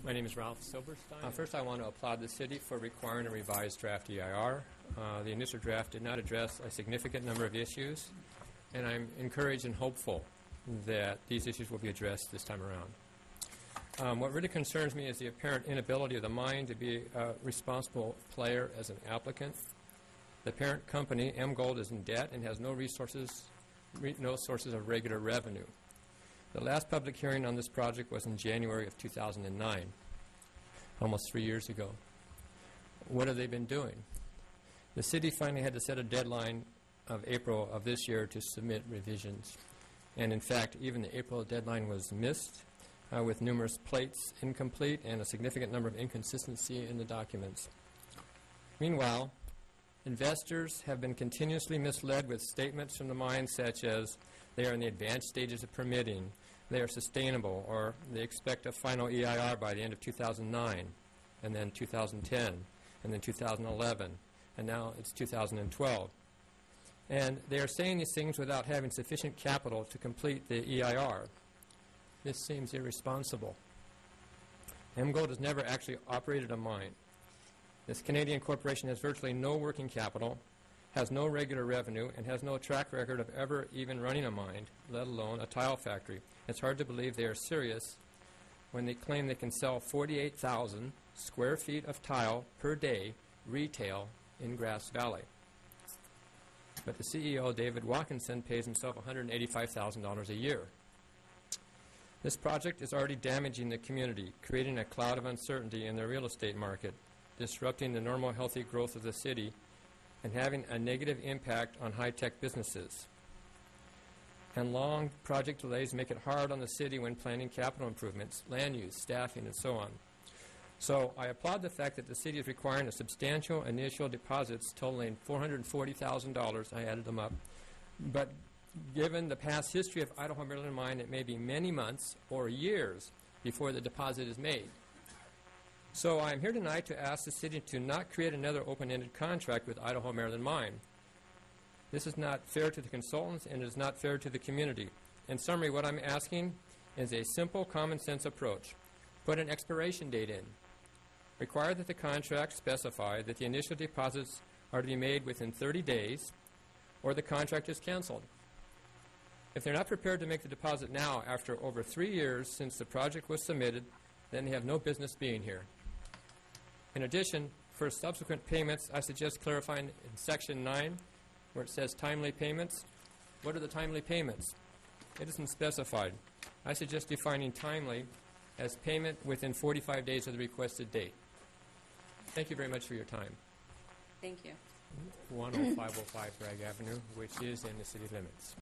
My name is Ralph Silberstein. First, I want to applaud the city for requiring a revised draft EIR. The initial draft did not address a significant number of issues, and I'm encouraged and hopeful that these issues will be addressed this time around. What really concerns me is the apparent inability of the mine to be a responsible player as an applicant. The parent company, M Gold, is in debt and has no sources of regular revenue. The last public hearing on this project was in January of 2009, almost 3 years ago. What have they been doing? The city finally had to set a deadline of April of this year to submit revisions. And in fact, even the April deadline was missed with numerous plates incomplete and a significant number of inconsistency in the documents. Meanwhile, investors have been continuously misled with statements from the mine such as they are in the advanced stages of permitting, they are sustainable, or they expect a final EIR by the end of 2009, and then 2010, and then 2011, and now it's 2012. And they are saying these things without having sufficient capital to complete the EIR. This seems irresponsible. M Gold has never actually operated a mine. This Canadian corporation has virtually no working capital, has no regular revenue, and has no track record of ever even running a mine, let alone a tile factory. It's hard to believe they are serious when they claim they can sell 48,000 square feet of tile per day retail in Grass Valley. But the CEO, David Watkinson, pays himself $185,000 a year. This project is already damaging the community, creating a cloud of uncertainty in the real estate market, disrupting the normal healthy growth of the city, and having a negative impact on high-tech businesses. And long project delays make it hard on the city when planning capital improvements, land use, staffing, and so on. So I applaud the fact that the city is requiring a substantial initial deposits totaling $440,000. I added them up. But given the past history of Idaho Maryland Mine, it may be many months or years before the deposit is made. So I'm here tonight to ask the city to not create another open-ended contract with Idaho Maryland Mine. This is not fair to the consultants, and it is not fair to the community. In summary, what I'm asking is a simple common-sense approach. Put an expiration date in. Require that the contract specify that the initial deposits are to be made within 30 days, or the contract is canceled. If they're not prepared to make the deposit now, after over 3 years since the project was submitted, then they have no business being here. In addition, for subsequent payments, I suggest clarifying in Section 9, where it says timely payments. What are the timely payments? It isn't specified. I suggest defining timely as payment within 45 days of the requested date. Thank you very much for your time. Thank you. 10505 Bragg Avenue, which is in the city limits.